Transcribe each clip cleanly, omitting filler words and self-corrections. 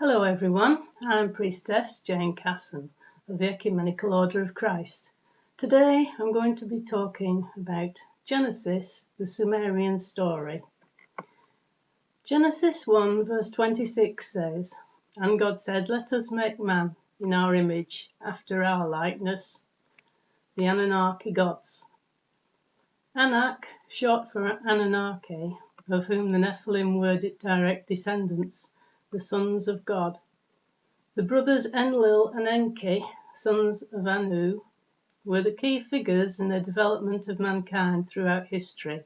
Hello everyone, I'm Priestess Jane Casson of the Ecumenical Order of Christ. Today I'm going to be talking about Genesis, the Sumerian story. Genesis 1 verse 26 says, "And God said, let us make man in our image, after our likeness," the Anunnaki gods. Anak, short for Anunnaki, of whom the Nephilim were direct descendants, the sons of God. The brothers Enlil and Enki, sons of Anu, were the key figures in the development of mankind throughout history.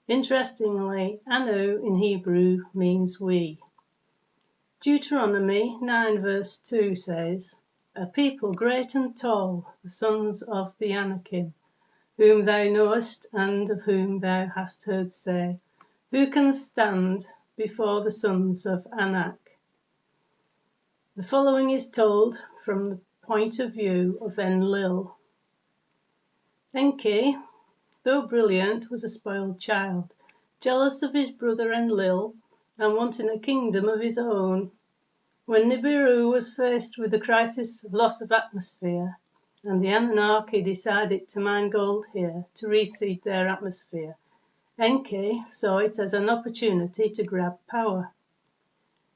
Interestingly, Anu in Hebrew means we. Deuteronomy 9 verse 2 says, "A people great and tall, the sons of the Anakim, whom thou knowest and of whom thou hast heard say, who can stand before the sons of Anak?" The following is told from the point of view of Enlil. Enki, though brilliant, was a spoiled child, jealous of his brother Enlil and wanting a kingdom of his own. When Nibiru was faced with the crisis of loss of atmosphere, and the Anunnaki decided to mine gold here to reseed their atmosphere, Enki saw it as an opportunity to grab power.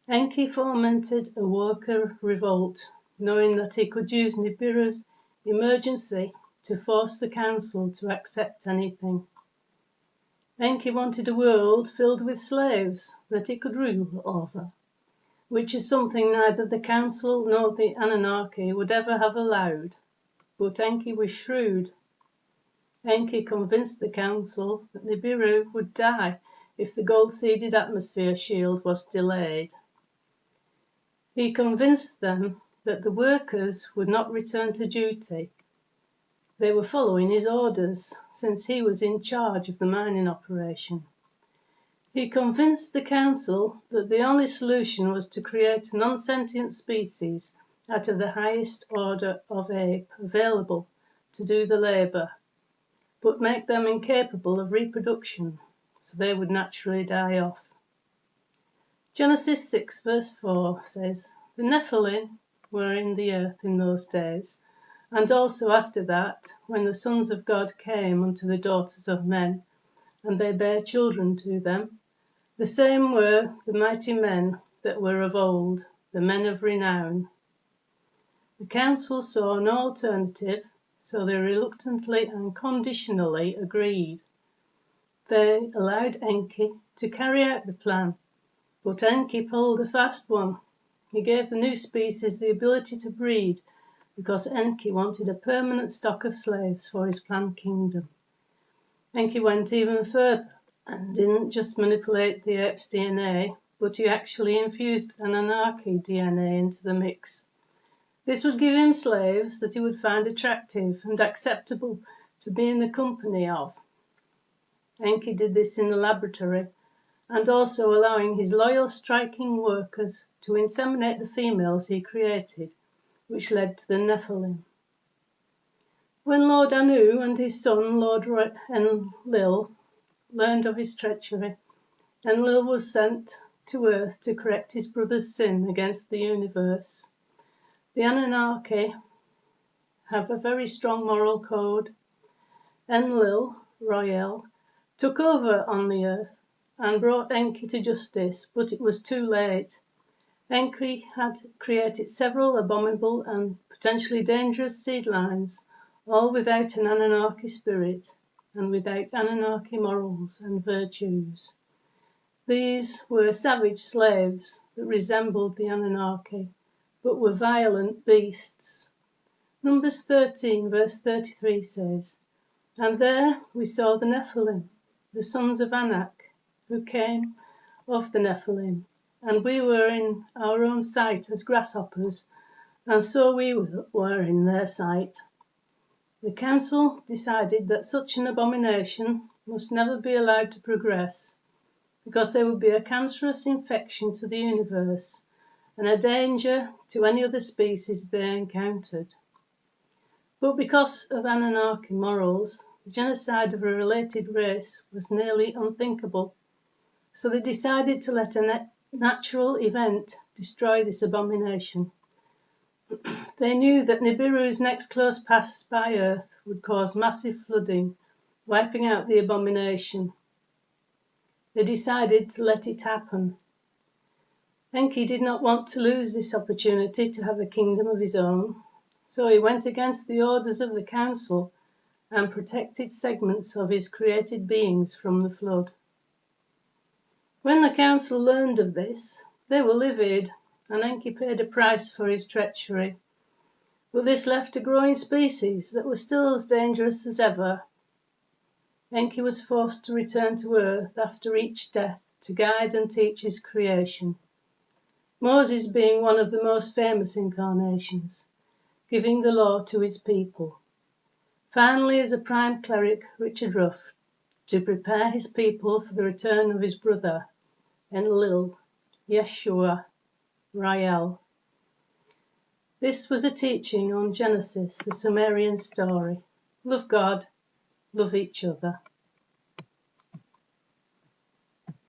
Enki fomented a worker revolt, knowing that he could use Nibiru's emergency to force the council to accept anything. Enki wanted a world filled with slaves that he could rule over, which is something neither the council nor the Anunnaki would ever have allowed. But Enki was shrewd. Enki convinced the council that Nibiru would die if the gold-seeded atmosphere shield was delayed. He convinced them that the workers would not return to duty. They were following his orders, since he was in charge of the mining operation. He convinced the council that the only solution was to create a non-sentient species out of the highest order of ape available to do the labour, but make them incapable of reproduction, so they would naturally die off. Genesis 6 verse 4 says, "The Nephilim were in the earth in those days, and also after that, when the sons of God came unto the daughters of men, and they bare children to them. The same were the mighty men that were of old, the men of renown." The council saw no alternative, so they reluctantly and conditionally agreed. They allowed Enki to carry out the plan, but Enki pulled a fast one. He gave the new species the ability to breed because Enki wanted a permanent stock of slaves for his planned kingdom. Enki went even further and didn't just manipulate the ape's DNA, but he actually infused Anunnaki DNA into the mix. This would give him slaves that he would find attractive and acceptable to be in the company of. Enki did this in the laboratory, and also allowing his loyal striking workers to inseminate the females he created, which led to the Nephilim. When Lord Anu and his son Lord Enlil learned of his treachery, Enlil was sent to Earth to correct his brother's sin against the universe. The Anunnaki have a very strong moral code. Enlil, Royal, took over on the Earth and brought Enki to justice, but it was too late. Enki had created several abominable and potentially dangerous seed lines, all without an Anunnaki spirit and without Anunnaki morals and virtues. These were savage slaves that resembled the Anunnaki, but were violent beasts. Numbers 13 verse 33 says, "And there we saw the Nephilim, the sons of Anak, who came of the Nephilim, and we were in our own sight as grasshoppers, and so we were in their sight." The council decided that such an abomination must never be allowed to progress, because there would be a cancerous infection to the universe and a danger to any other species they encountered. But because of Anunnaki morals, the genocide of a related race was nearly unthinkable, so they decided to let natural event destroy this abomination. They knew that Nibiru's next close pass by Earth would cause massive flooding, wiping out the abomination. They decided to let it happen. Enki did not want to lose this opportunity to have a kingdom of his own, so he went against the orders of the council and protected segments of his created beings from the flood. When the council learned of this, they were livid, and Enki paid a price for his treachery. But this left a growing species that was still as dangerous as ever. Enki was forced to return to Earth after each death to guide and teach his creation, Moses being one of the most famous incarnations, giving the law to his people. Finally, as a prime cleric, Richard Ruff, to prepare his people for the return of his brother, Enlil, Yeshua, Rael. This was a teaching on Genesis, the Sumerian story. Love God, love each other.